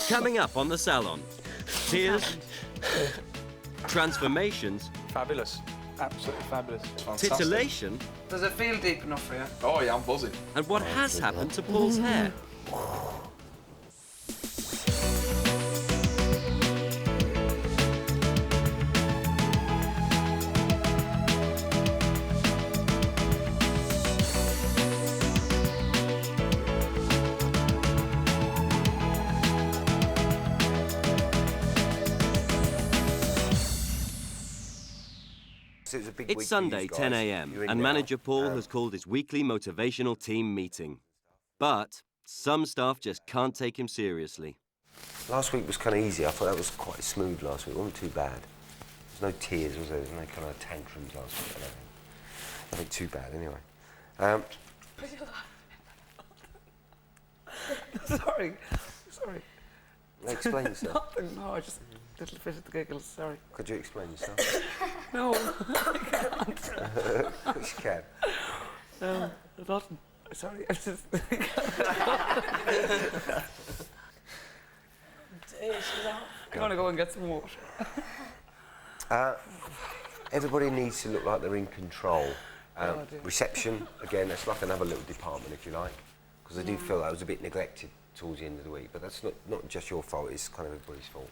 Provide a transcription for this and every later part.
Coming up on the Salon. Tears, transformations, Fabulous. Absolutely fabulous. Fantastic. titillation, Does it feel deep enough for you? Oh, yeah, I'm buzzing. and what has happened to Paul's hair. It's Sunday, 10 a.m, and manager Paul has called his weekly motivational team meeting. But some staff just can't take him seriously. Last week was kind of easy. I thought that was quite smooth last week. It wasn't too bad. There's no tears, was there? There's no kind of tantrums last week. I don't think. Nothing too bad, anyway. Sorry. Explain yourself. Nothing. No, I just little bit of the giggles. Sorry. Could you explain yourself? No, I can't. Of course you can. No, nothing. Sorry, I just. I'm gonna go and get some water. Everybody needs to look like they're in control. Reception, again, it's like another little department, if you like, because I do feel that was a bit neglected towards the end of the week, but that's not just your fault, it's kind of everybody's fault.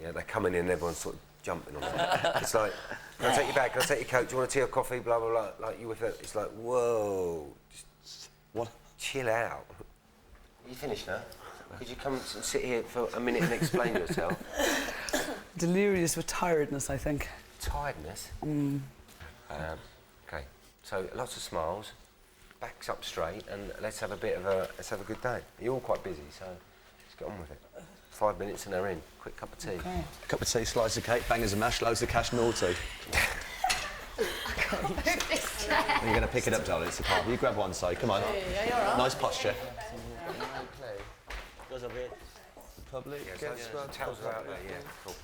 Yeah, they come in and everyone's sort of jumping on it. It's like, can I take your bag, can I take your coat, do you want a tea or coffee, blah, blah, blah, like you with it. It's like, whoa, just what? Chill out. Are you finished now? Could you come and sit here for a minute and explain yourself? Delirious with tiredness, I think. Tiredness? Okay, so lots of smiles, backs up straight, and let's have a good day. You're all quite busy, so let's get on with it. 5 minutes and they're in. Quick cup of tea. Okay. A cup of tea, slice of cake, bangers and mash, loads of cash, naughty. You're going to pick it up, darling. It's a party. You grab one side. Come on. Yeah, you're all right. Nice posture. Public. Towels are out there, yeah, cool.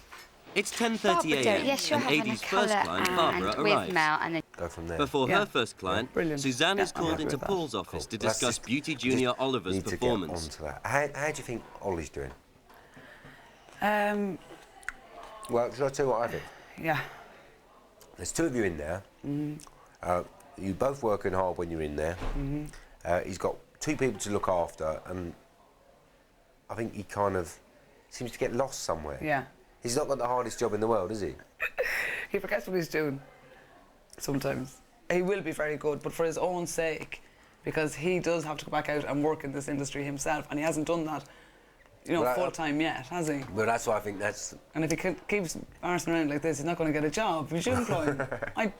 It's 10:30 a.m. and Adie's first client, Barbara, arrives. Go from there. Before her first client, Suzanne is called into Paul's office to discuss Beauty Junior Oliver's performance. To that. How do you think Ollie's doing? Well, shall I tell you what I think? Yeah. There's two of you in there. You both working hard when you're in there. He's got two people to look after, and I think he kind of seems to get lost somewhere. Yeah. He's not got the hardest job in the world, is he? He forgets what he's doing. Sometimes. He will be very good, but for his own sake, because he does have to go back out and work in this industry himself, and he hasn't done that, you know, full-time yet, has he? Well, that's why I think that's... And if he keeps arsing around like this, he's not going to get a job. You should employ him. I'd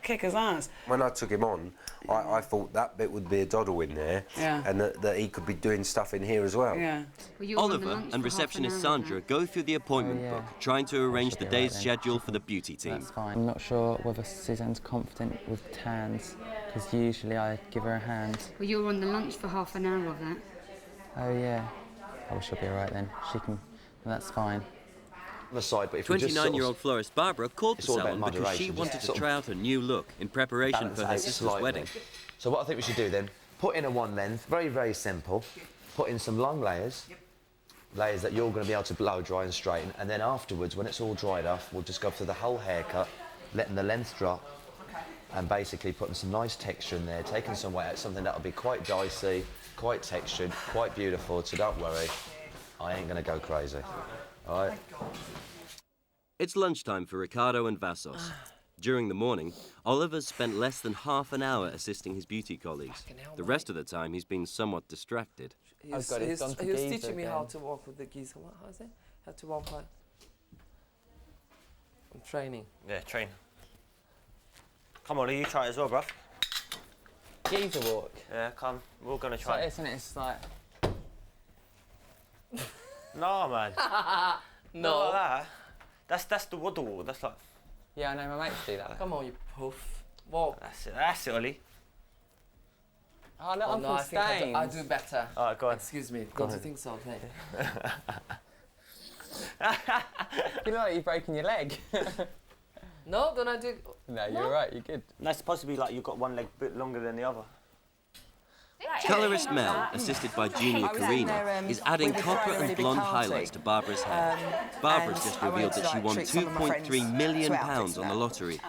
kick his ass. When I took him on, I thought that bit would be a doddle in there, and that he could be doing stuff in here as well. Yeah. Oliver and receptionist Sandra go through the appointment book, trying to arrange the day's schedule for the beauty team. That's fine. I'm not sure whether Suzanne's confident with tans, because usually I give her a hand. Well, you're on the lunch for half an hour of that. Oh, yeah. Oh, she'll be all right then. She can... That's fine. On the side, but if we just 29-year-old florist Barbara called the salon because she wanted to try out a new look in preparation for her sister's wedding. So what I think we should do then, put in a one length, very, very simple. Put in some long layers, layers that you're going to be able to blow dry and straighten, and then afterwards, when it's all dried off, we'll just go through the whole haircut, letting the length drop, and basically putting some nice texture in there, taking some weight out, something that'll be quite dicey, quite textured, quite beautiful, so don't worry, I ain't going to go crazy. All right? It's lunchtime for Ricardo and Vassos. During the morning, Oliver's spent less than half an hour assisting his beauty colleagues. The rest of the time, he's been somewhat distracted. He was teaching me how to walk with the geese. How is it? How to walk like... I'm training. Yeah, train. Come on, you try it as well, bruv. Geezer walk. Yeah, come. We're all gonna try. Isn't it? It's like... No, man. No. Not like that. That's the waddle walk. That's like... Yeah, I know, my mates do that. Come on, you poof. Walk. That's it, Ollie. Oh, look, I'm no, I think I do better. All right, go on. Excuse me, don't you think so? Hey. You look like you're breaking your leg. No, don't I do... No, you're right, you're good. No, it's supposed to be like you've got one leg a bit longer than the other. Colorist Mel, assisted by Junior Karina, is adding copper and blonde highlights to Barbara's hair. Barbara's just revealed that she won £2.3 million on the lottery.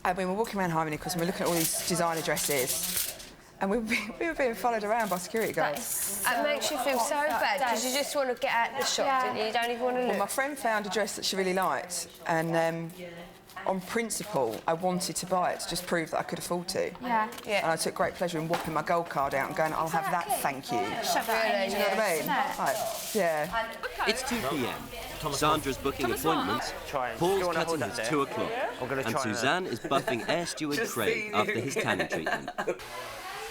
And we were walking around Harmony because we were looking at all these designer dresses, and we were being followed around by security guards. It makes you feel so bad because you just want to get out the shop, don't you? You don't even want to look. Well, my friend found a dress that she really liked, and on principle, I wanted to buy it to just prove that I could afford to. Yeah. And I took great pleasure in whopping my gold card out and going, I'll have that, thank you. Shut that in. Do you know what I mean? Like, yeah. It's 2 p.m. Sandra's booking appointments, Paul's cutting his 2 o'clock, and Suzanne is buffing air steward Craig after his tanning treatment.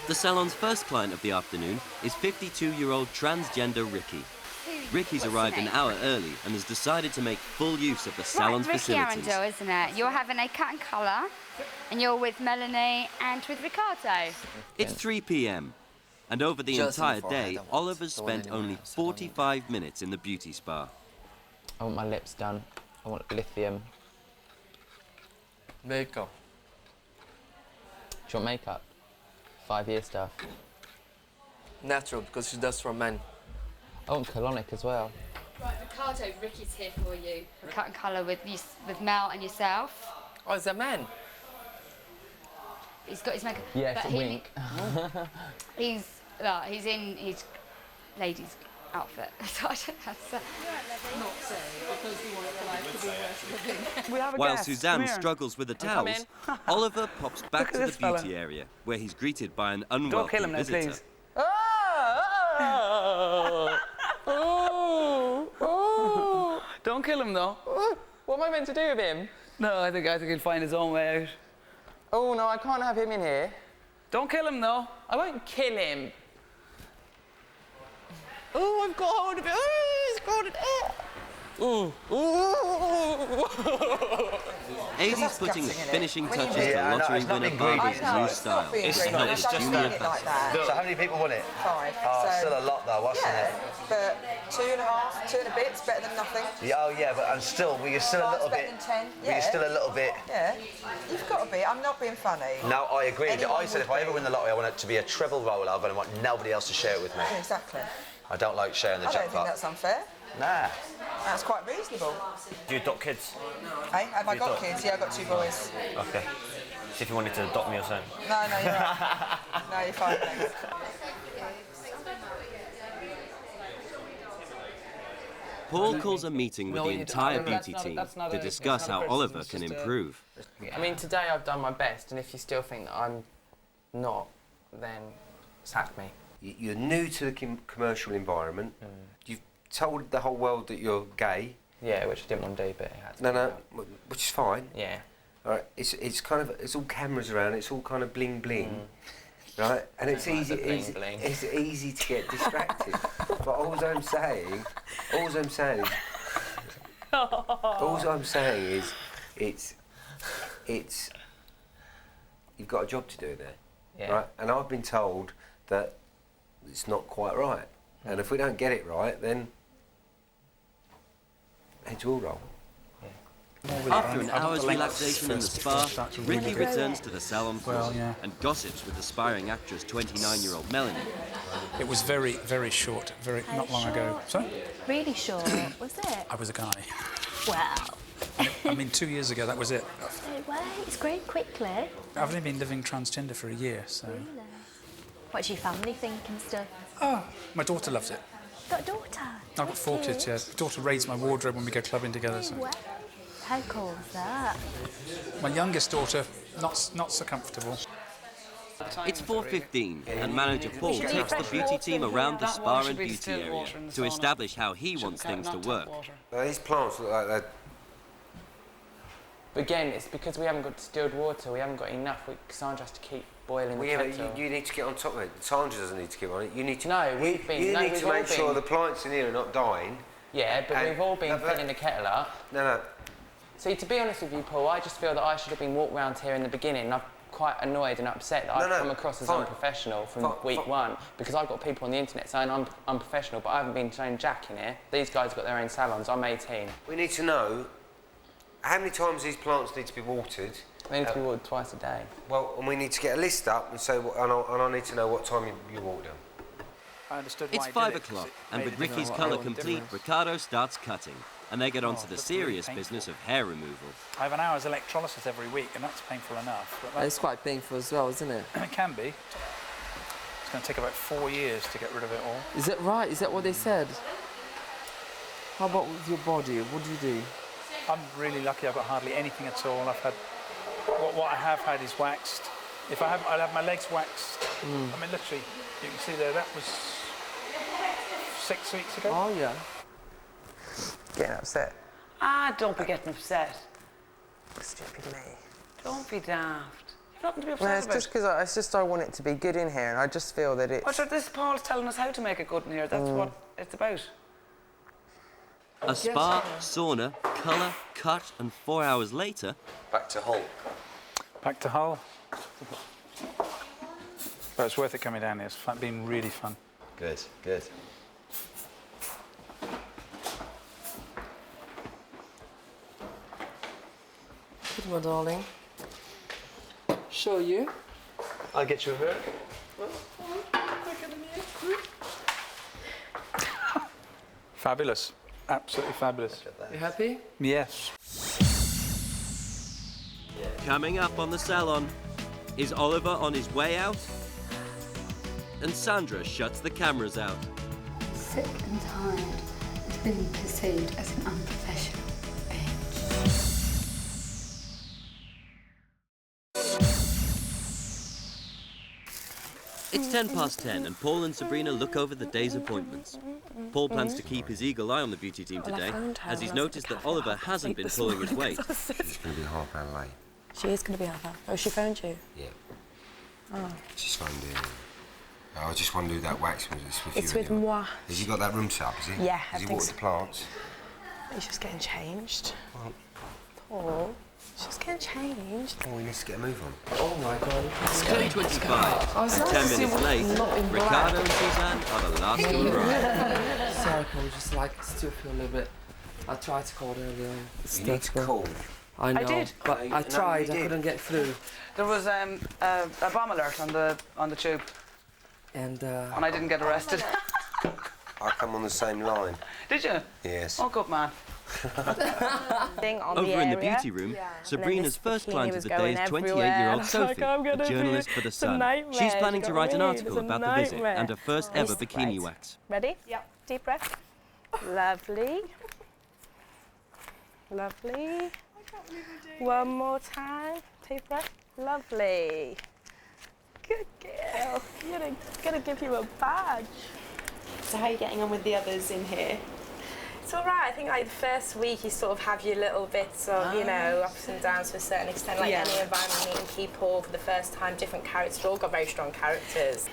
The salon's first client of the afternoon is 52-year-old transgender Ricky. Ricky's arrived an hour early and has decided to make full use of the salon's facilities. Ricky Arundel, isn't it? You're having a cut and colour, and you're with Melanie and with Ricardo. It's 3 p.m. and over the entire day, Oliver's spent only 45 minutes in the beauty spa. I want my lips done. I want lithium. Makeup. Do you want makeup? 5-year stuff. Natural, because she does for men. I want colonic as well. Right, Ricardo, Ricky's here for you. A cut and colour with Mel and yourself. Oh, it's a man. He's got his makeup. Yes, wink. He's in his lady's outfit. So I don't have to While Suzanne struggles with the towels, Oliver pops back to the beauty area, where he's greeted by an unwelcome visitor. Please. Don't kill him, though. What am I meant to do with him? No, I think he'll find his own way out. Oh, no, I can't have him in here. Don't kill him, though. I won't kill him. Oh, I've got hold of it. Oh, he's got it. Aidy's putting the finishing touches to lottery winner Barbara's new style. It's not Junior like that. So how many people won it? 5. Oh, still a lot though, wasn't it? But 2.5, 2 and a bit's better than nothing. Yeah, oh yeah, but and still, were you still a little better bit? than 10. Were you still a little bit? Yeah, you've got to be. I'm not being funny. No, I agree. Anyone I said if would I ever win the lottery, I want it to be a treble roll over and I want nobody else to share it with me. Yeah, exactly. I don't like sharing the I don't jackpot. think that's unfair. Nah. That's quite reasonable. Do you adopt kids? Hey, have I got kids? Yeah, I've got 2 boys. Okay. See if you wanted to adopt me or something. No, you're right. No, you're fine, thanks. Paul calls a meeting with the entire beauty team to discuss how Oliver can improve. I mean, today I've done my best, and if you still think that I'm not, then sack me. You're new to the commercial environment. You've told the whole world that you're gay. Yeah, which I didn't want to do, but it had to. No, which is fine. Yeah. All right, it's kind of, it's all cameras around. It's all kind of bling bling, right? And it's easy. It's easy to get distracted. But all I'm saying is, it's you've got a job to do there, right? And I've been told that it's not quite right. And if we don't get it right, then heads will roll. After an hour's relaxation in the spa, Ricky returns to the salon floor and gossips with aspiring actress 29-year-old Melanie. It was very, very short, not long ago. Sorry? Really short, was it? I was a guy. Wow. I mean, 2 years ago, that was it. No way, it's grown quickly. I've only been living transgender for a year, so... Really? What do your family think and stuff? Oh, my daughter loves it. Got a daughter? I've got 4 kids, yeah. My daughter raids my wardrobe when we go clubbing together, so... Wow. How cool is that? My youngest daughter, not so comfortable. It's 4:15 and manager Paul takes the beauty team around the spa and beauty area to establish how he wants things to work. Now, these plants look like they're... Again, it's because we haven't got distilled water, we haven't got enough. Cassandra has to keep boiling the kettle. You need to get on top of it. Sandra doesn't need to get on it. You need to... No, we've been... You need to make sure the plants in here are not dying. Yeah, but we've all been filling the kettle up. No. See, to be honest with you, Paul, I just feel that I should have been walked round here in the beginning. And I'm quite annoyed and upset that I've come across as unprofessional from week 1 because I've got people on the internet saying I'm unprofessional, but I haven't been showing Jack in here. These guys have got their own salons. I'm 18. We need to know how many times these plants need to be watered They need to be watered twice a day. Well, and we need to get a list up and say, and I need to know what time you water them. I understood It's 5 o'clock, and with Ricky's colour complete, Ricardo starts cutting, and they get on to the serious business of hair removal. I have an hour's electrolysis every week, and that's painful enough. But It's quite painful as well, isn't it? it can be. It's going to take about 4 years to get rid of it all. Is it right? Is that what they said? How about with your body? What do you do? I'm really lucky. I've got hardly anything at all. I've had what I have had is waxed. I'll have my legs waxed. I mean, literally, you can see there. That was 6 weeks ago. Oh yeah. Getting upset. Don't be getting upset. Stupid me. Don't be daft. You've nothing to be upset No, it's about. just because I want it to be good in here, and I just feel that it's... Oh, sure, this Paul's telling us how to make it good in here. That's what it's about. A spa, sauna, colour, cut, and 4 hours later... Back to Hull. Back to Hull. But it's worth it coming down here. It's been really fun. Good, good. Good, my darling. Show you. I'll get you a mirror. Fabulous. Absolutely fabulous. You happy? Yes. Coming up on the Salon, is Oliver on his way out? And Sandra shuts the cameras out. Sick and tired of being perceived as an unprofessional bitch. It's 10:10 and Paul and Sabrina look over the day's appointments. Paul plans to keep his eagle eye on the beauty team today, as he's noticed that Oliver hasn't been pulling his weight. She's going to be half hour late. She is going to be half hour. Oh, she phoned you? Yeah. Oh. She's phoned in. I just wonder who that wax was. It's with moi. Has he got that room set up, is he? Yeah, Has he everything's- watered the plants? He's just getting changed. Well, Paul, she's just getting changed. oh, he needs to get a move on. Oh my God. It's 10:25, and 10 minutes late, Ricardo and Suzanne are the last to arrive. Sorry, Paul, just like still feel a little bit. I tried to call earlier on. You need to call. I know, did. but I No, tried. you I did. couldn't get through. There was a bomb alert on the tube, And and I didn't get arrested. I come on the same line. Did you? Yes. Oh, good man. Over in the beauty room, Sabrina's first client of the day is 28-year-old Sophie, a journalist for The Sun. She's planning to write an article about the visit and her first ever bikini wax. Ready? Yep. Deep breath. Lovely. Lovely. One more time. Deep breath. Lovely. Good girl. I'm gonna give you a badge. So how are you getting on with the others in here? It's all right. I think like the first week you sort of have your little bits of, you know, ups and downs to a certain extent, like any environment, meeting people for the first time, different characters, all got very strong characters.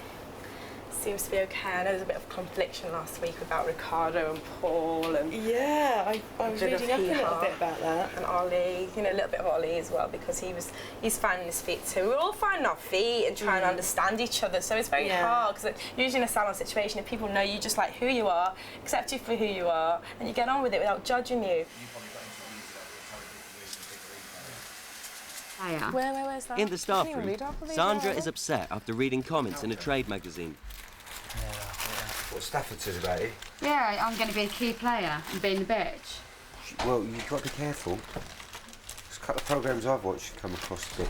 Seems to be okay. I know there was a bit of confliction last week about Ricardo and Paul and... Yeah, I was reading up a little bit about that. And Ollie, you know, a little bit of Ollie as well, because he's finding his feet too. We're all finding our feet and trying to understand each other, so it's very hard, because usually in a salon situation, if people know you just like who you are, accept you for who you are, and you get on with it without judging you. Where's that? In the staff room, Sandra is upset after reading comments in a trade magazine. What Stafford says about it? Yeah, I'm going to be a key player and being the bitch. Well, you've got to be careful. There's a couple of programmes I've watched come across a bit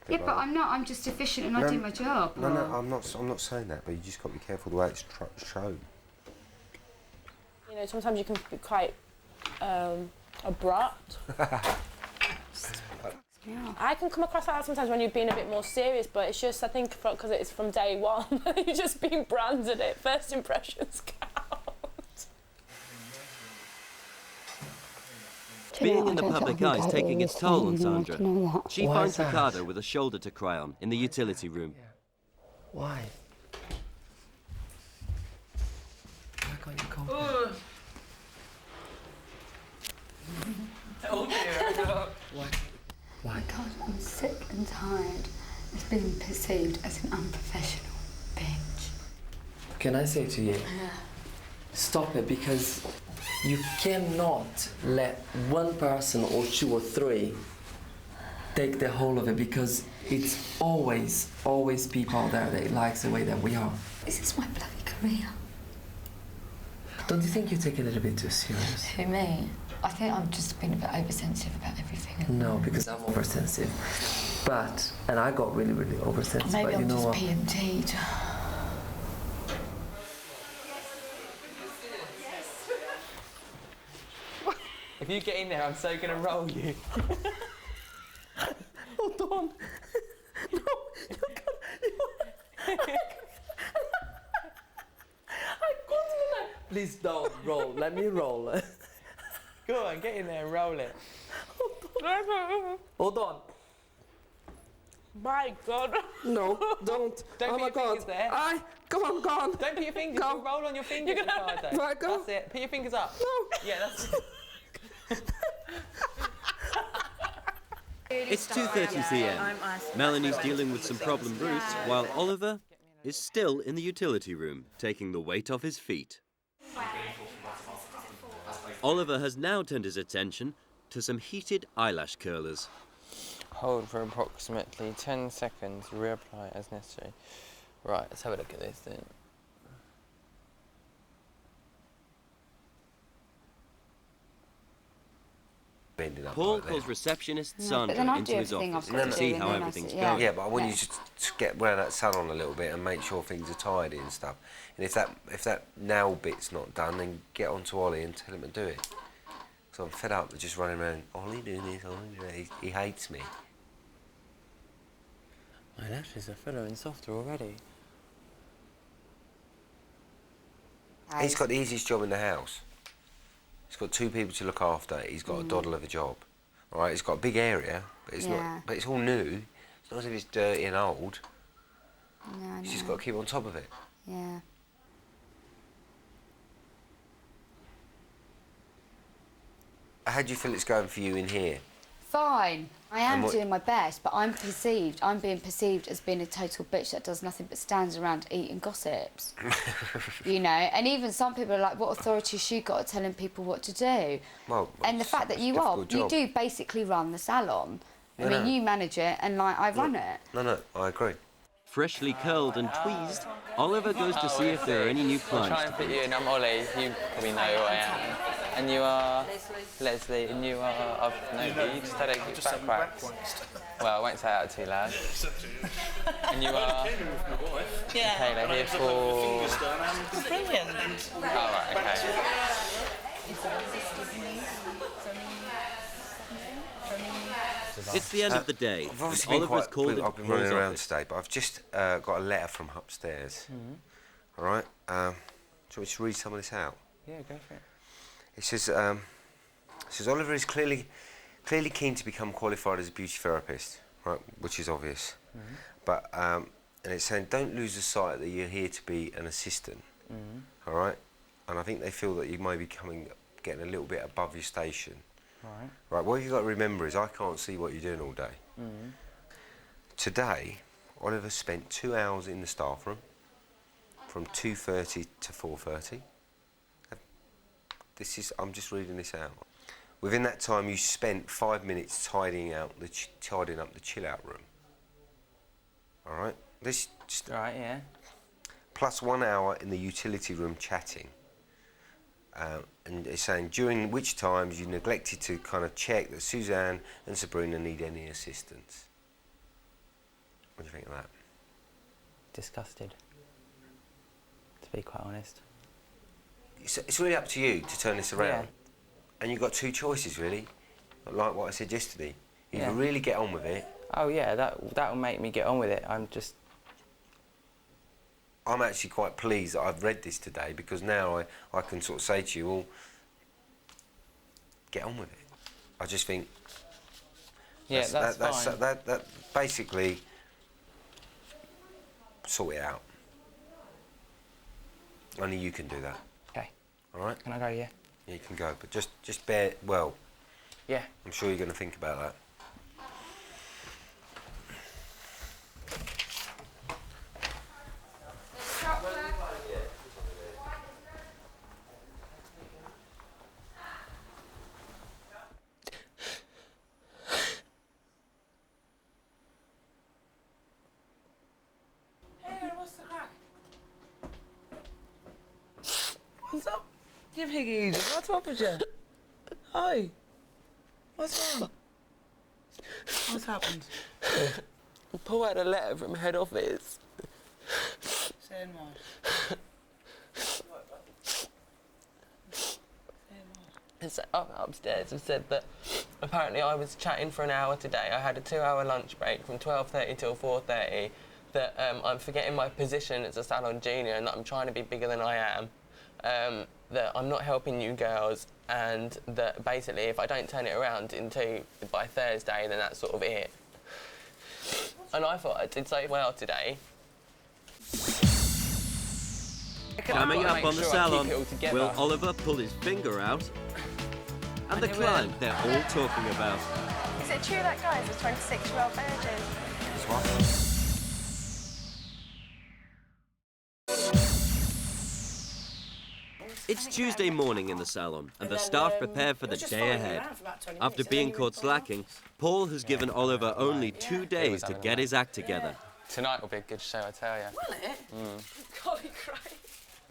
Yeah, but I'm not. I'm just efficient and I do my job. No, I'm not saying that, but you just got to be careful the way it's shown. You know, sometimes you can be quite abrupt. I can come across like that sometimes when you're being a bit more serious, but it's just, I think, because it's from day one, you've just been branded it. First impressions count. Being in the public eye is taking its toll on Sandra. She finds Ricardo with a shoulder to cry on in the utility room. Why? Why can't you call me? Oh dear. Why? Because I'm sick and tired of being perceived as an unprofessional bitch. Can I say to you? Stop it, because you cannot let one person or two or three take the whole of it because it's always people out there that likes the way that we are. This is my bloody career. Don't you think you take it a little bit too serious? Who, me? I think I'm just being a bit oversensitive about everything. No, because I'm oversensitive. And I got really, really oversensitive. Maybe but you I'm know just what? PMT'd. If you get in there, I'm so gonna roll you. Hold on. No, you can't. Please don't roll. Let me roll. Go on, get in there and roll it. Hold on. My God. No, don't. Don't Oh my put your fingers God. there. Come on, gone. Don't put your fingers. Go. You'll roll on your fingers, Ricardo. Right, go. That's it. Put your fingers up. No. Yeah, that's it. It's 2:30 p.m. Melanie's dealing with some problem roots, while Oliver is still in the utility room, taking the weight off his feet. Oliver has now turned his attention to some heated eyelash curlers. Hold for approximately 10 seconds, reapply as necessary. Right, let's have a look at this then. Paul calls receptionist but Sandra then I into do his everything office I've got to to see do, how and then everything's yeah. going. Yeah, but I want you to get wear that salon a little bit and make sure things are tidy and stuff. And if that nail bit's not done, then get on to Ollie and tell him to do it. So I'm fed up with just running around, Ollie doing this, Ollie doing that. He hates me. My lashes are fuller and softer already. He's got the easiest job in the house. He's got 2 people to look after. He's got a doddle of a job. All right, he's got a big area, but it's not. But it's all new. It's not as if it's dirty and old. No, He's just got to keep on top of it. Yeah. How do you feel it's going for you in here? Fine. I am doing my best, but I'm being perceived as being a total bitch that does nothing but stands around eating gossips. You know, and even some people are like, what authority has she got at telling people what to do? Well, and the fact that you do basically run the salon. I mean, you manage it and like I run it. No, I agree. Freshly curled and tweezed, Oliver goes to see if there are any new I'll clients. try and fit you in. I'm Ollie. You probably know who I am. And you are Leslie. And you are. I've known you. You just had a back crack. Well, I won't say it out too loud. And you are. Yeah. Michaela here for. Brilliant. Oh right. Okay. It's the end of the day. I've obviously been Oliver's called into I've been running Paul's around office. today, but I've just got a letter from upstairs. All right. Do you want me to read some of this out? Yeah, go for it. It says Oliver is clearly keen to become qualified as a beauty therapist, right? Which is obvious. But and it's saying don't lose the sight that you're here to be an assistant. All right. And I think they feel that you may be getting a little bit above your station. Right. Right, what you've got to remember is I can't see what you're doing all day. Today, Oliver spent 2 hours in the staff room from 2:30 to 4:30. I'm just reading this out. Within that time, you spent 5 minutes tidying up the chill out room. All right? This just Right, yeah. plus 1 hour in the utility room chatting. And it's saying during which times you neglected to kind of check that Suzanne and Sabrina need any assistance. What do you think of that? Disgusted. To be quite honest. It's really up to you to turn this around. Yeah. And you've got 2 choices really, like what I said yesterday. You can really get on with it. Oh yeah, that'll make me get on with it. I'm actually quite pleased that I've read this today because now I can sort of say to you, well, get on with it. I just think. Yeah, that's fine. That basically sort it out. Only you can do that. Okay. All right. Can I go? Yeah. Yeah, you can go, but just bear well. Yeah. I'm sure you're going to think about that. you piggies? What's up with you? Hi. What's wrong? What's happened? Paul had a letter from head office. Saying what? It's upstairs have said that apparently I was chatting for an hour today. I had a 2-hour lunch break from 12:30 till 4:30. That I'm forgetting my position as a salon junior and that I'm trying to be bigger than I am. That I'm not helping you girls, and that basically if I don't turn it around by Thursday, then that's sort of it. And I thought I did so well today. Coming up on the Salon, will Oliver pull his finger out? And the client they're all talking about. Is it true that guy is a 26-year-old virgin? It's Tuesday morning in the salon, and the staff prepare for the day ahead. After being caught slacking, Paul has given Oliver only 2 days to get his act together. Tonight will be a good show, I tell you. Will it? Golly Christ.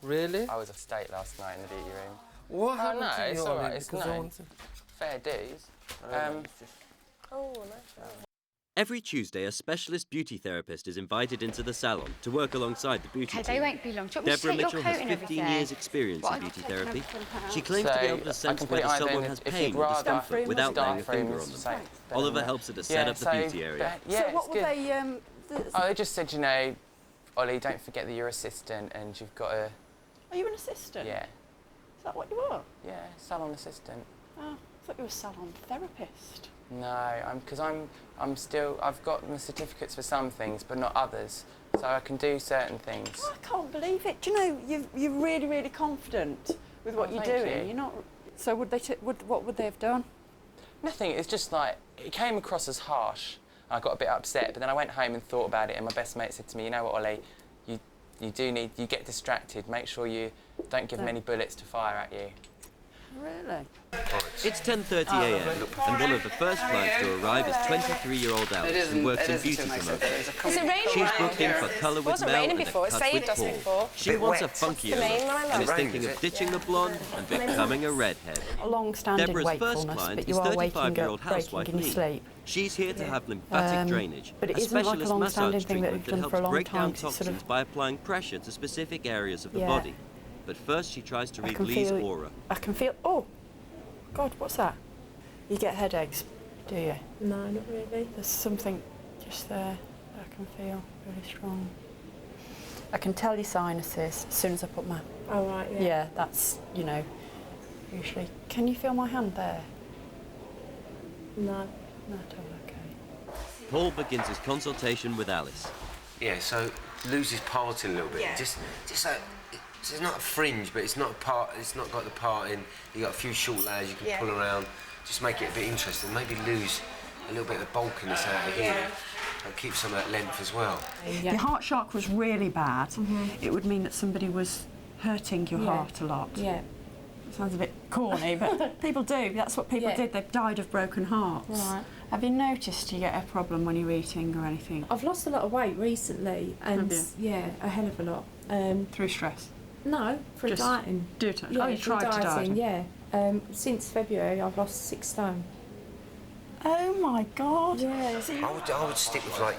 Really? I was off state last night in the beauty room. What happened to it's you, all Ollie? right. It's Because I no want to- fair dues. Oh, nice. Every Tuesday, a specialist beauty therapist is invited into the salon to work alongside the beauty Okay, team. they won't be long. Do you want me to Deborah take your Mitchell coat has and 15 everything? years' experience What, in beauty I've taken therapy. everything out? She claims to be able to I sense can put whether it either someone in- has if pain you'd or rather, discomfort without laying a staff room finger is on them. safe, Oliver then, helps her to set up the beauty area. Yeah, so what it's were good. they? Oh, they just said, you know, Ollie, don't forget that you're assistant and you've got to... Are you an assistant? Yeah. Is that what you are? Yeah, salon assistant. Oh, I thought you were a salon therapist. No, because I'm still... I've got my certificates for some things, but not others. So I can do certain things. Oh, I can't believe it. Do you know, you're really, really confident with what you're thank doing. you. You're not... So would they what would they have done? Nothing, it's just like, it came across as harsh. I got a bit upset, but then I went home and thought about it, and my best mate said to me, you know what, Ollie, you get distracted, make sure you don't give many bullets to fire at you. Really? It's 10:30 a.m. and one of the first clients to arrive is 23-year-old Alice, who works in beauty promotion. Is it raining? She's booked in for colour with wasn't Mel raining and a before, it's cut with saved us Paul. before. She wants a funkier The main look one, and is right? thinking of ditching the blonde and becoming a redhead. A long-standing Deborah's first wakefulness, client but is you are waking 35-year-old up, breaking housewife in your Lee. sleep. She's here to have lymphatic drainage, but it a isn't like a specialist long-standing massage thing that treatment we've that done for a helps long break time, down 'cause it's toxins sort of- by applying pressure to specific areas of the Yeah. body. But first she tries to I read can Lee's feel- aura. I can feel... Oh, God, what's that? You get headaches, do you? No, not really. There's something just there that I can feel really strong. I can tell your sinuses as soon as I put my... Oh, right, yeah. Yeah, that's, you know, usually... Can you feel my hand there? No. No, at all, okay. Paul begins his consultation with Alice. Yeah, so loses parting a little bit. Yeah. Just like it's not a fringe, but it's not a part. It's not got the parting. You got a few short layers you can pull around. Just make it a bit interesting. Maybe lose a little bit of the bulkiness out of here. And keep some of that length as well. If your heart chakra was really bad, it would mean that somebody was hurting your heart a lot. Yeah. Sounds a bit corny, but people do. That's what people did. They've died of broken hearts. Right. Have you noticed you get a problem when you're eating or anything? I've lost a lot of weight recently, and Have yeah, a hell of a lot. Through stress? No, for Just dieting. Oh, you tried to diet? Yeah. Since February, I've lost 6 stone. Oh my God! Yeah. I would stick with like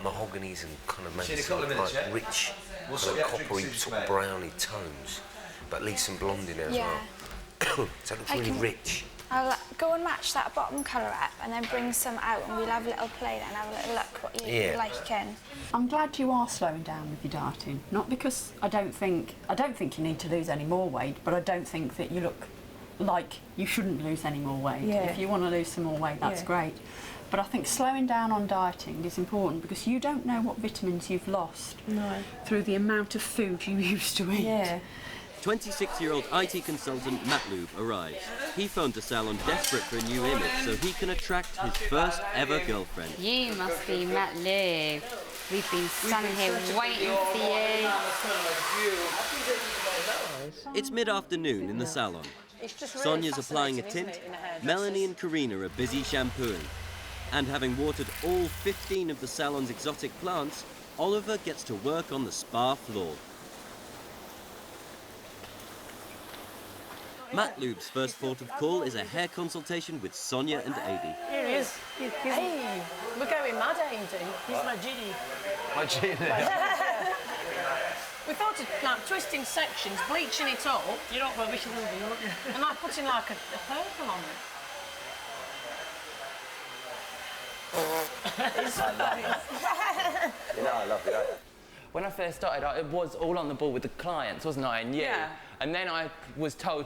mahoganies and kind of maybe some like rich, kind of coppery, sort of browny tones, but leave some blonde in there as well. So it looks really rich. I'll go and match that bottom colour up and then bring some out and we'll have a little play then, have a little look what you like in. I'm glad you are slowing down with your dieting. Not because I don't think you need to lose any more weight, but I don't think that you look like you shouldn't lose any more weight. Yeah. If you want to lose some more weight, that's great. But I think slowing down on dieting is important because you don't know what vitamins you've lost through the amount of food you used to eat. Yeah. 26-year-old IT consultant Matt Lube arrives. He phoned the salon desperate for a new image so he can attract his first ever girlfriend. You must be Matt Lube. We've been standing here waiting for you. It's mid-afternoon in the salon. Sonia's applying a tint, Melanie and Karina are busy shampooing. And having watered all 15 of the salon's exotic plants, Oliver gets to work on the spa floor. Matt Loob's first port of call is a hair consultation with Sonia and Adi. Here he is. Hey, we're going mad, Adi. He's my genie. My genie? We thought of like twisting sections, bleaching it up. You're not rubbish, aren't you? And like putting like a purple on it. You know I love you, don't you? When I first started, I was all on the ball with the clients, wasn't I, and you? Yeah. And then I was told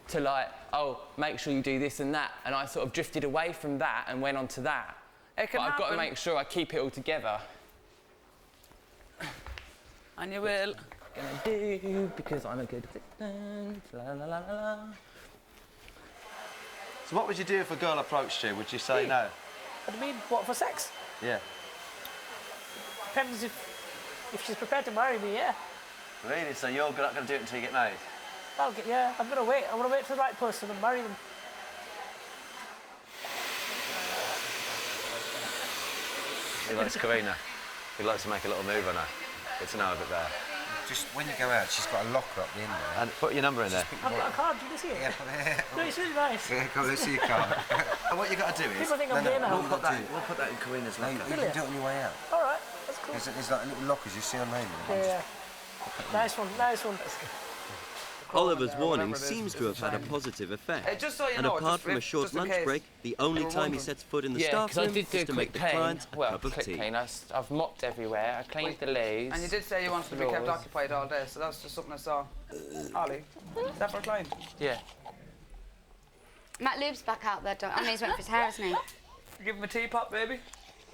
to like, oh, make sure you do this and that, and I sort of drifted away from that and went on to that. It can but I've got to happen. make sure I keep it all together. And you will. Gonna do, because I'm a good assistant, la la la la la. So what would you do if a girl approached you? Would you say no? What do you mean? What, for sex? Yeah. Depends if she's prepared to marry me, yeah. Really? So you're not going to do it until you get married? Yeah, I'm going to wait. I want to wait for the right person and marry them. He likes Karina. He'd like to make a little move on her. Get to know her a bit better. Just when you go out, she's got a locker up the end there. And put your number in there. I've got a card, do you see it? Yeah, put it. No, it's really nice. Yeah, come on, let's see your card. And what you got to do is... People think I'm gay now. We'll put that in Karina's locker. You can do it on your way out. All right, that's cool. There's like little lockers, you see her name in them. Yeah. Nice one, nice one. Oliver's warning seems to have had a positive effect. Just so you and know, apart just from a if- short just in lunch case break, the only you were time he wondering. sets foot in the Yeah, staff because I room did do is a to quick make the clean. client a Well, cup of quick tea. clean. I've mopped everywhere. I cleaned the leaves. And you did say you wanted to be kept floors. occupied all day, so that's just something I saw. Ollie, is that for a client? Yeah. Matt Loob's back out there. I mean, he's went for his hair, hasn't he? Give him a teapot, baby.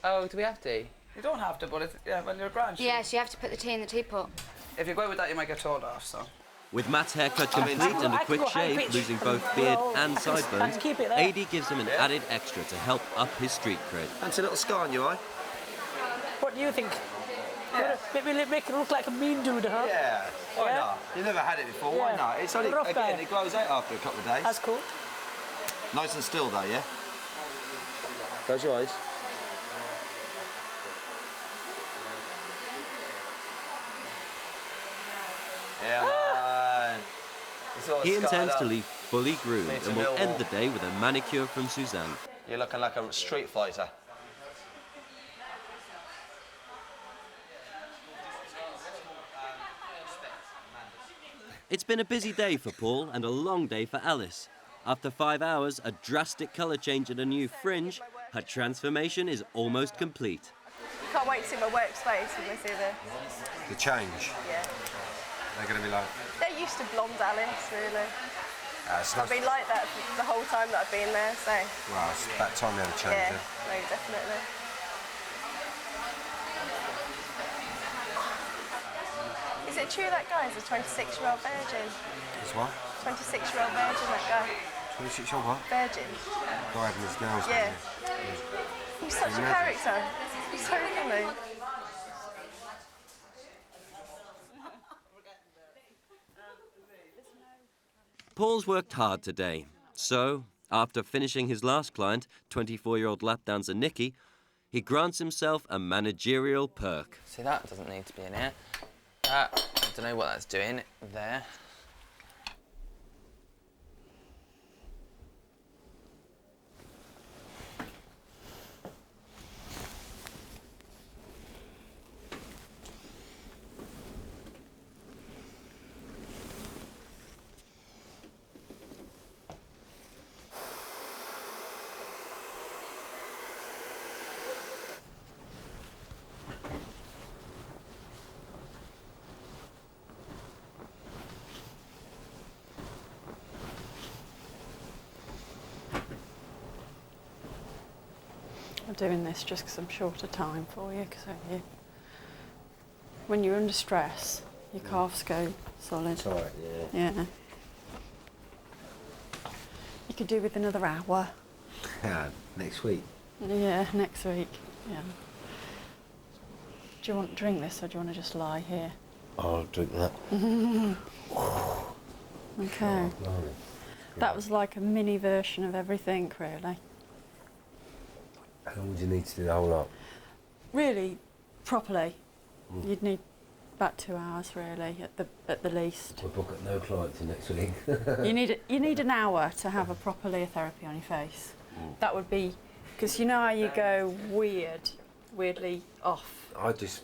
Oh, do we have to? You don't have to, but it's, yeah, when you're grand. Yes, you have to put the tea in the teapot. If you go with that, you might get told off, so. With Matt's haircut complete and a quick shave, losing both beard and sideburns, Adi gives him an added extra to help up his street cred. Fancy a little scar on your eye? What do you think? Make it look like a mean dude, huh? Yeah. Why Yeah? not? You've never had it before. Why Yeah. not? It's only, Rough guy. again, it grows out after a couple of days. That's cool. Nice and still, though, yeah? Close your eyes. Yeah, man. It's all He scarred intends up. to leave fully groomed Needs a and will Millwall. end the day with a manicure from Suzanne. You're looking like a street fighter. It's been a busy day for Paul and a long day for Alice. After 5 hours, a drastic colour change and a new fringe, her transformation is almost complete. Can't wait to see my workspace when they see this. The change. Yeah. They're going to be like, They're used to blonde Alice, really. it's I've nice. been like that for the whole time that I've been there, so. Well, it's about time they had a change Yeah, then. no, definitely. Is it true that guy is a 26-year-old virgin? It's what? 26-year-old virgin, that guy. 26-year-old what? Virgin. Guy having his nails Yeah. done, He's such a Imagine. character. He's so funny. Paul's worked hard today, so after finishing his last client, 24-year-old lap dancer Nikki, he grants himself a managerial perk. See, that doesn't need to be in here. I don't know what that's doing there. I'm doing this just because I'm short of time for you, because when you're under stress, your calves go solid. Tight, yeah. Yeah. You could do with another hour. Yeah, next week. Yeah, next week. Yeah. Do you want to drink this, or do you want to just lie here? I'll drink that. Okay. That was like a mini version of everything, really. How long would you need to do the whole lot? Really, properly, you'd need About 2 hours, really, at the least. We'll book at no clients in next week. You need an hour to have a proper layer therapy on your face. That would be, because you know how you go weirdly off. I just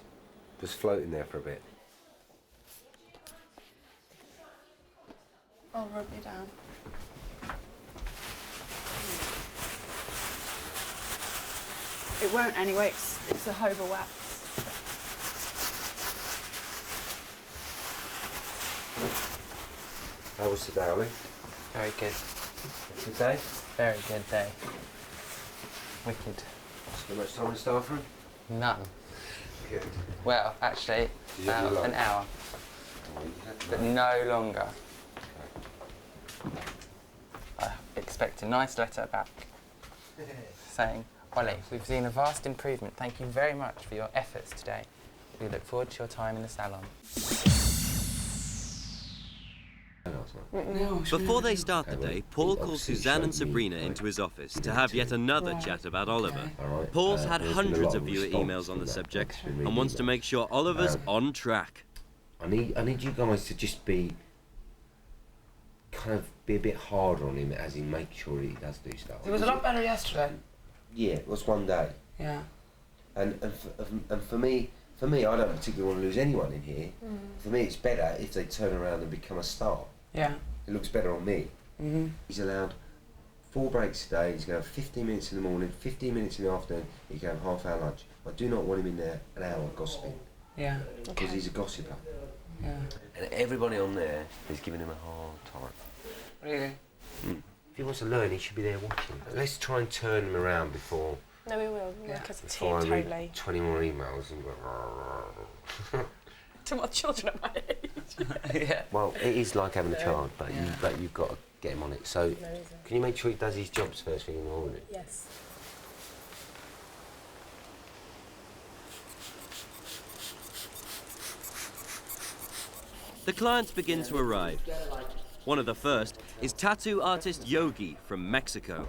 was floating there for a bit. I'll rub you down. It won't anyway, it's a jojoba wax. How was today, Ollie? Very good. Good day? Very good day. Wicked. Spend much time in the staff room? None. Good. Well, actually, about an hour. But no longer. I expect a nice letter back saying, Ollie, we've seen a vast improvement. Thank you very much for your efforts today. We look forward to your time in the salon. Before they start the day, Paul calls Suzanne and Sabrina into his office to have yet another chat about Oliver. Paul's had hundreds of viewer emails on the subject and wants to make sure Oliver's on track. I need you guys to just be a bit harder on him as he makes sure he does do stuff. It was a lot better yesterday. Yeah, it was one day. Yeah. And for me, I don't particularly want to lose anyone in here. For me, it's better if they turn around and become a star. Yeah. It looks better on me. He's allowed 4 breaks a day. He's going to have 15 minutes in the morning, 15 minutes in the afternoon. He can have half-hour lunch. I do not want him in there an hour gossiping. Yeah. Because he's a gossiper. Yeah. And everybody on there is giving him a hard time. Really? If he wants to learn, he should be there watching. Let's try and turn him around before. No, we will. Because it's Before team I totally. read 20 more emails and go. To my children at my age. Yeah. Well, it is like having a child, but you've got to get him on it. So, can you make sure he does his jobs first thing in the morning? Yes. The clients begin to arrive. One of the first is tattoo artist Yogi from Mexico.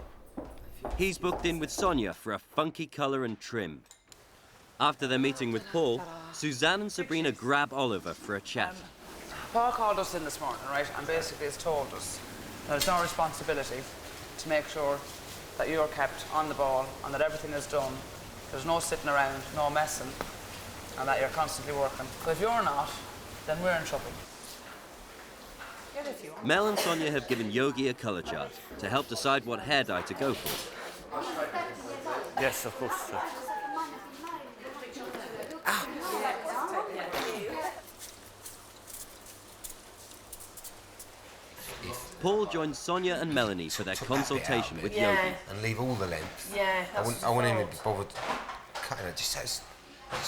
He's booked in with Sonia for a funky colour and trim. After their meeting with Paul, Suzanne and Sabrina grab Oliver for a chat. Paul called us in this morning, right, and basically has told us that it's our responsibility to make sure that you're kept on the ball and that everything is done. There's no sitting around, no messing, and that you're constantly working. Because if you're not, then we're in trouble. Mel and Sonia have given Yogi a colour chart to help decide what hair dye to go for. Yes, of course, sir. Paul joins Sonia and Melanie for their consultation with Yogi. And leave all the length. Yeah, I want him to be bothered cutting it, just so it's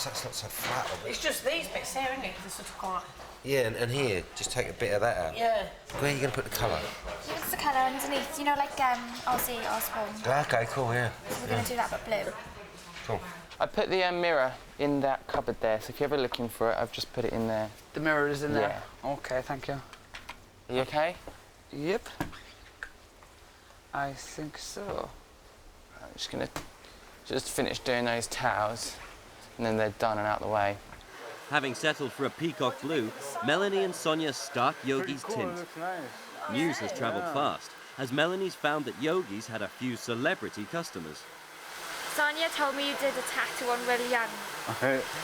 not so flat. It's just these bits here, isn't it? Because it's sort of quite... Yeah, and here, just take a bit of that out. Yeah. Where are you going to put the colour? What's the colour underneath? You know, like Aussie Osborne. Okay, cool, yeah. We're going to do that, but blue. Cool. I put the mirror in that cupboard there, so if you're ever looking for it, I've just put it in there. The mirror is in there? Okay, thank you. Are you okay? Yep. I think so. I'm just going to finish doing those towels, and then they're done and out the way. Having settled for a peacock blue, Melanie and Sonia start Yogi's tint. News has travelled fast, as Melanie's found that Yogi's had a few celebrity customers. Sonia told me you did a tattoo on Will Young.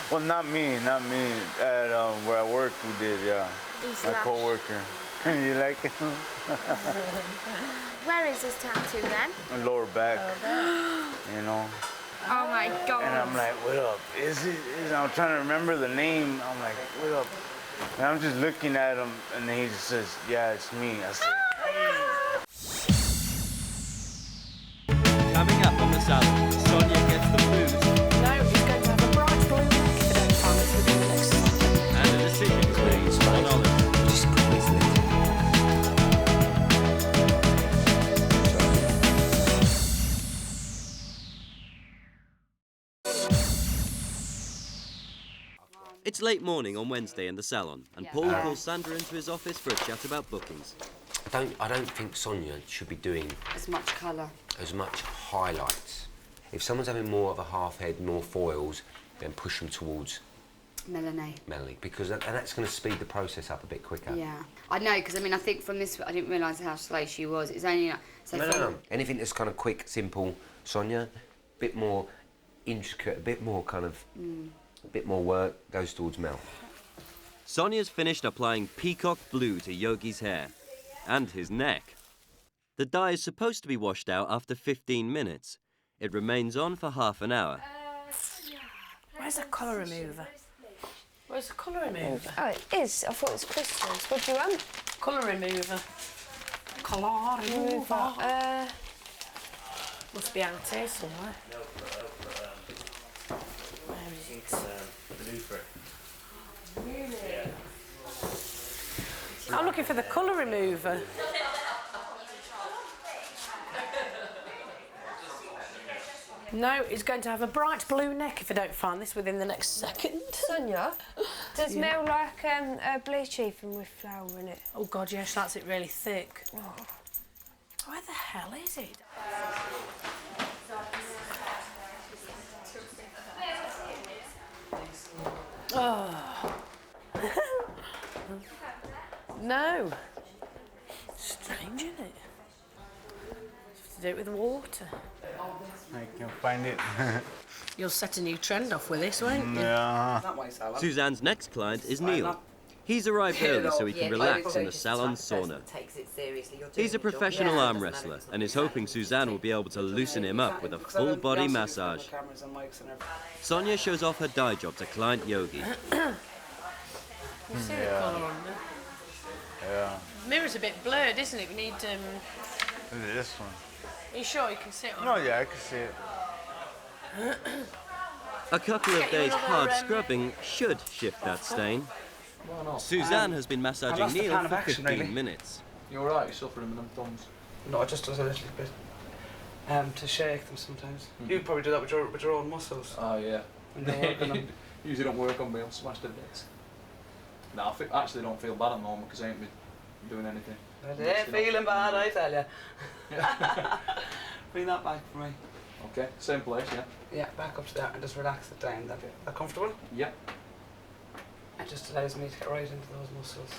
Well, not me. At where I work, we did, yeah. My co-worker. You like it? Where is this tattoo then? Lower back. You know. Oh my God. And I'm like, what up? Is it? I'm trying to remember the name. I'm like, what up? And I'm just looking at him, and he just says, yeah, it's me. I said, Coming up on the Salon, Sonia gets the blues. No, he's going to have a bright blue neck if I don't find this with the next time. And a decision is made on Oliver. It's late morning on Wednesday in the Salon, and Paul calls Sandra into his office for a chat about bookings. I don't think Sonia should be doing as much colour, as much highlights. If someone's having more of a half head, more foils, then push them towards Melanie. Melanie, because and that's going to speed the process up a bit quicker. Yeah, I know, because I mean, I think from this, I didn't realise how slow she was. It's only like, so No. Anything that's kind of quick, simple, Sonia, a bit more intricate, a bit more kind of, a bit more work goes towards Mel. Sonia's finished applying peacock blue to Yogi's hair and his neck. The dye is supposed to be washed out after 15 minutes. It remains on for half an hour. Where's the colour remover? Where's the colour remover? Oh, it is. I thought it was crystals. What do you want? Colour remover. Colour remover. Must be out here somewhere. Where is it? I'm looking for the colour remover. No, it's going to have a bright blue neck if I don't find this within the next second. Sonia, does Mel like a bleach even with flour in it? Oh God, yes, that's it really thick. Oh. Where the hell is it? Oh. No. Strange, isn't it? Have to do it with water. I can find it. You'll set a new trend off with this, won't you? Yeah. Suzanne's next client is Neil. He's arrived early so he can relax in the Salon sauna. He's a professional arm wrestler and is hoping Suzanne will be able to loosen him up with a full body massage. Sonia shows off her dye job to client Yogi. You see the colour on there? Yeah. The mirror's a bit blurred, isn't it? We need. This one. Are you sure you can sit on No, it? yeah, I can see it. A couple of days hard scrubbing should shift that stain. Suzanne has been massaging Neil for 15 minutes. You alright? You're suffering with them thumbs? No, it just does a little bit. To shake them sometimes. You probably do that with your own muscles. Oh, yeah. When you're working them. Usually don't work on me, I'll smash the bits. No, I actually don't feel bad at the moment because I ain't been doing anything. They're feeling bad, I tell you. Bring that back for me. Okay, same place, yeah? Yeah, back up to that and just relax it down. That comfortable? Yep. It just allows me to get right into those muscles.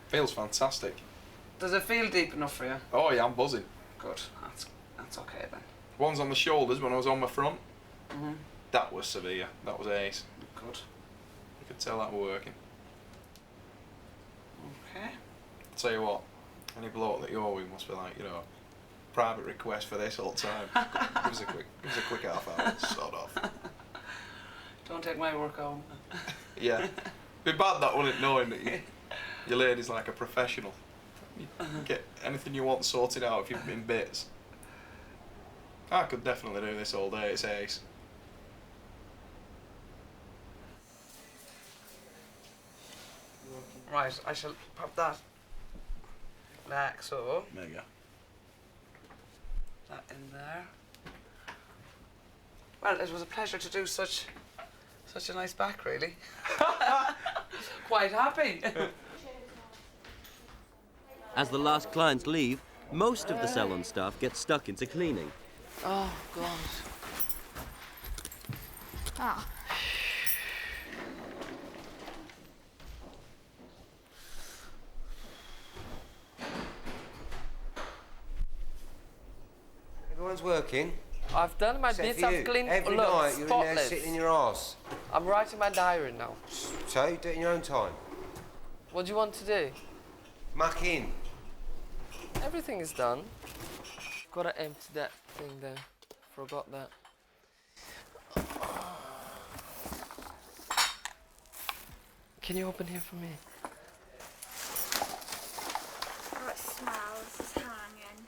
Feels fantastic. Does it feel deep enough for you? Oh yeah, I'm buzzing. Good. That's okay then. One's on the shoulders when I was on my front. That was severe. That was ace. Good. You could tell that were working. Okay. I'll tell you what, any bloke that you're with must be like, you know, private request for this all the time. give us a quick half hour, sod off. Don't take my work home. Yeah. Be bad that, wouldn't it, knowing that your lady's like a professional. You get anything you want sorted out if you've been bits. I could definitely do this all day, it's ace. Right, I shall pop that back so. There you go. That in there. Well, it was a pleasure to do such a nice back, really. Quite happy. As the last clients leave, most of the salon staff get stuck into cleaning. Oh, God. Ah. Everyone's working. I've done my Except bits, for you. I've cleaned Every look, night you're in there spotless. sitting in your arse. I'm writing my diary now. So, you do it in your own time. What do you want to do? Muck in. Everything is done. Gotta empty that thing there. Forgot that. Can you open here for me? Oh, it smells. It's hanging.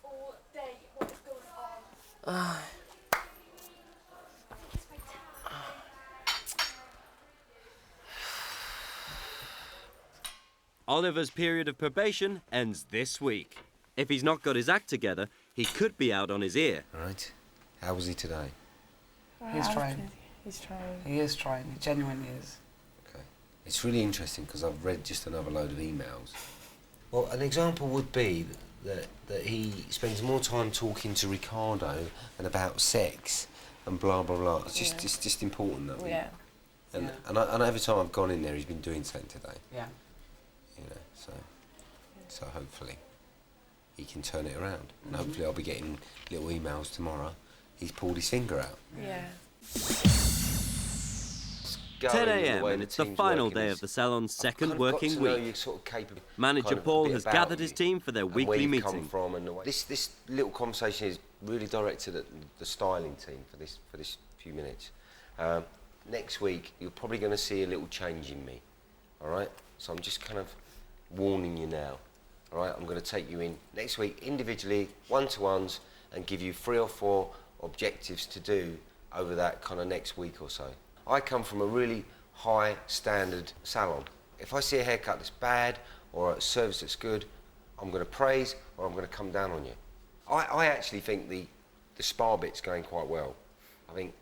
All day, what is going on? Oliver's period of probation ends this week. If he's not got his act together, he could be out on his ear. Right. How was he today? He's trying. He's trying. He is trying. He genuinely is. Okay. It's really interesting because I've read just another load of emails. Well, an example would be that he spends more time talking to Ricardo and about sex and blah blah blah. It's just important that we. Yeah. And every time I've gone in there, he's been doing something today. Yeah. You know, so hopefully he can turn it around, and hopefully I'll be getting little emails tomorrow. He's pulled his finger out. Yeah. 10 a.m. and it's the final day of the Salon's second working week. Manager Paul has gathered his team for their weekly meeting. This little conversation is really directed at the styling team for this few minutes. Next week, you're probably going to see a little change in me, all right? So I'm just kind of warning you now, all right? I'm going to take you in next week individually, one-to-ones, and give you 3 or 4 objectives to do over that kind of next week or so. I come from a really high standard salon. If I see a haircut that's bad or a service that's good, I'm going to praise or I'm going to come down on you. I actually think the spa bit's going quite well. I think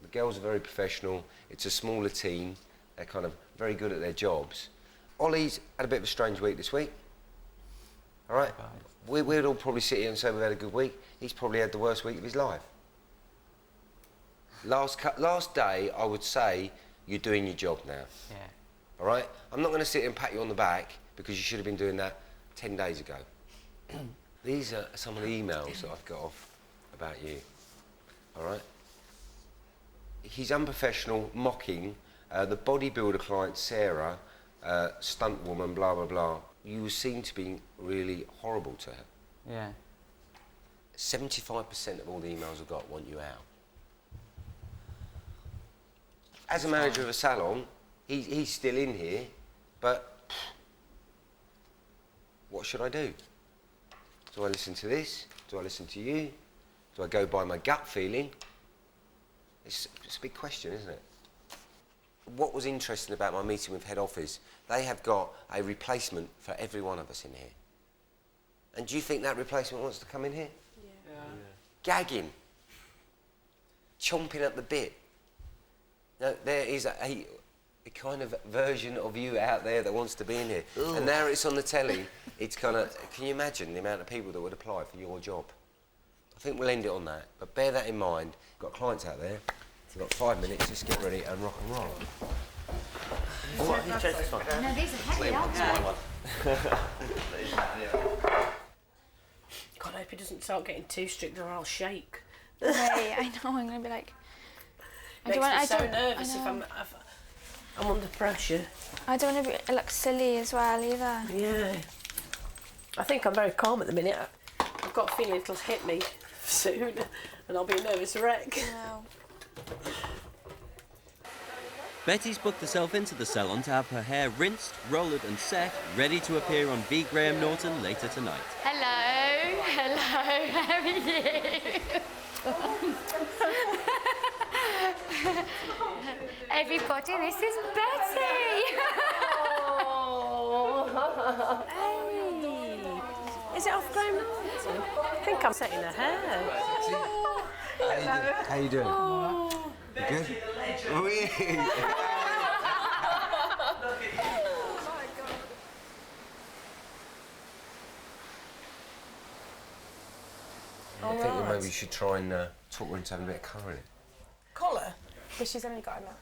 the girls are very professional. It's a smaller team. They're kind of very good at their jobs. Ollie's had a bit of a strange week this week. All right? We'd all probably sit here and say we've had a good week. He's probably had the worst week of his life. Last day, I would say, you're doing your job now. Yeah. All right? I'm not going to sit here and pat you on the back because you should have been doing that 10 days ago. These are some of the emails that I've got off about you. All right? He's unprofessional, mocking the bodybuilder client Sarah, stunt woman, blah blah blah. You seem to be really horrible to her. Yeah. 75% of all the emails I've got want you out. As a manager of a salon, he's still in here, but what should I do? Do I listen to this? Do I listen to you? Do I go by my gut feeling? It's a big question, isn't it? What was interesting about my meeting with head office, they have got a replacement for every one of us in here. And do you think that replacement wants to come in here? Yeah. Gagging. Chomping at the bit. Now, there is a kind of version of you out there that wants to be in here. Ooh. And now it's on the telly, it's kind of... Can you imagine the amount of people that would apply for your job? I think we'll end it on that, but bear that in mind. Got clients out there. We've got 5 minutes, just get ready and rock and roll. What? You chose this one? No, these are heavy, aren't they? God, I hope he doesn't start getting too strict or I'll shake. Hey, I know, I'm going to be like... Makes me so nervous if I'm under pressure. I don't want to look silly as well either. Yeah. I think I'm very calm at the minute. I've got a feeling it'll hit me soon and I'll be a nervous wreck. No. Betty's booked herself into the salon to have her hair rinsed, rolled and set, ready to appear on V. Graham Norton later tonight. Hello, how are you? Everybody, this is Betty! Oh. Hey. Is it off Graham Norton? I think I'm setting her hair. How you doing? Oh. You good? Oh, yeah. I think that maybe you should try and talk her into having a bit of colour in it. Colour? But she's only got him out.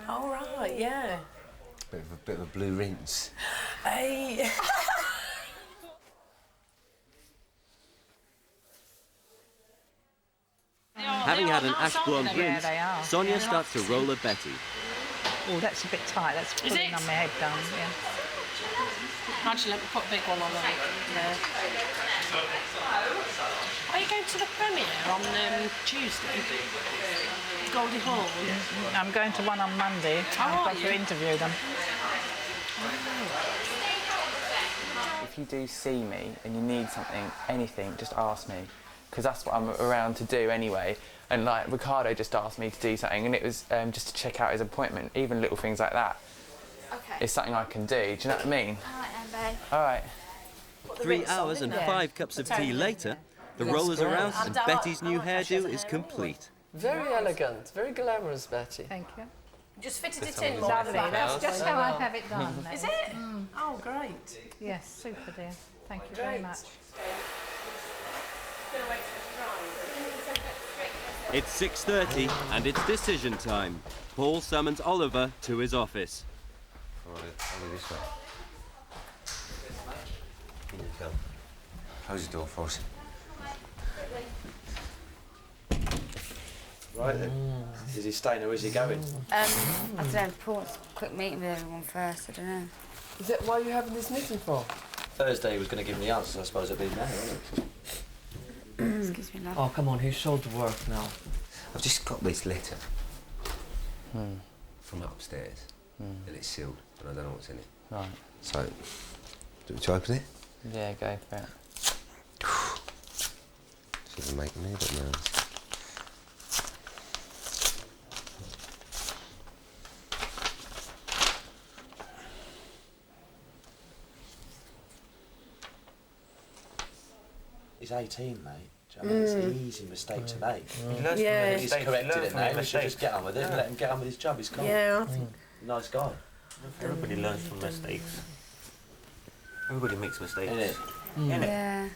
Oh, right, yeah. Bit of a blue rinse. Hey. Having had an ash blonde rinse, Sonia starts to roll her Betty. Oh, that's a bit tight. That's pulling on my head down. Yeah. Actually, let me put a big one on there. Yeah. Are you going to the premiere on Tuesday? Goldie Hawn? I'm going to one on Monday. I've got to interview them. If you do see me and you need something, anything, just ask me. Because that's what I'm around to do anyway. And like Ricardo just asked me to do something, and it was just to check out his appointment. Even little things like that. Okay. It's something I can do. Do you know what I mean? All right then, babe. All right. 3 hours and 5 cups of tea later, the rollers are out and Betty's new hairdo is complete. Very elegant, very glamorous, Betty. Thank you. Just fitted it in more. Lovely. That's just how I have it done. Is it? Oh, great. Yes, super, dear. Thank you very much. It's 6:30 and it's decision time. Paul summons Oliver to his office. All right, I'll go this way. In you come. Close the door for us. Right then. Is he staying or is he going? I don't know, Paul's quick meeting with everyone first, I don't know. Is that why you're having this meeting for? Thursday he was going to give me the answers, I suppose it'd be now, wouldn't it? Excuse me, love. Oh, come on, whose shoulder work now? I've just got this letter from upstairs, and it's sealed, and I don't know what's in it. Right. So, do you want to open it? Yeah, go for it. This is making me a bit nervous. He's 18, mate. Do you know what I mean? It's an easy mistake to make. Yeah. He's corrected it now. He should just get on with it and let him get on with his job. He's cool. Yeah, I think. Nice guy. Everybody learns from mistakes. Everybody makes mistakes. Yeah.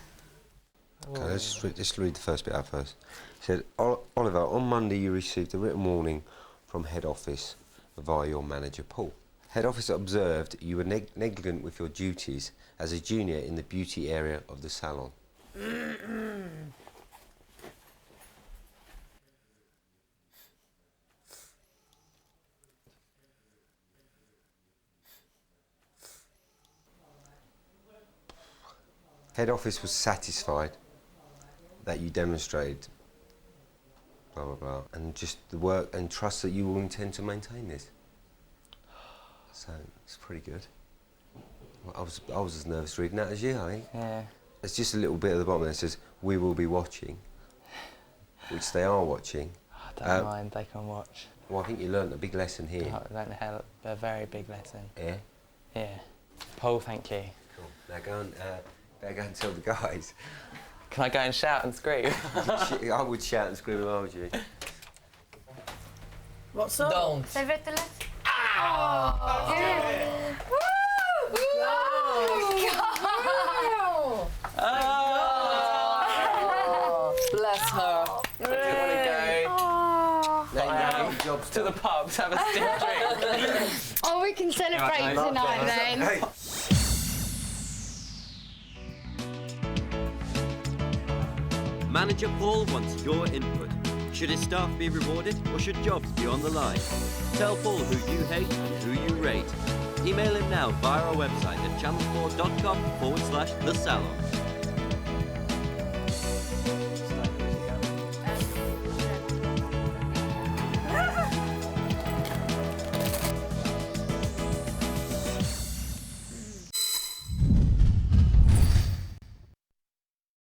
Okay, let's just read the first bit out first. It said, Oliver, on Monday you received a written warning from head office via your manager, Paul. Head office observed you were negligent with your duties as a junior in the beauty area of the salon. Head office was satisfied that you demonstrated blah blah blah and just the work and trust that you will intend to maintain this. So it's pretty good. Well, I was as nervous reading that as you, I think. Yeah. It's just a little bit at the bottom that says we will be watching, which they are watching. I don't mind, they can watch. Well, I think you learnt a big lesson here. I learned a very big lesson. Yeah? Yeah. Paul, thank you. Cool. Now better go and tell the guys. Can I go and shout and scream? I would shout and scream if I was you. What's up? Don't. So read the letter? Oh, yeah. Woo! Bless her. Do you want to go? To the pub to have a stiff drink. Oh, we can celebrate tonight then. Hey. Manager Paul wants your input. Should his staff be rewarded or should jobs be on the line? Tell Paul who you hate and who you rate. Email him now via our website at channel4.com/The Salon.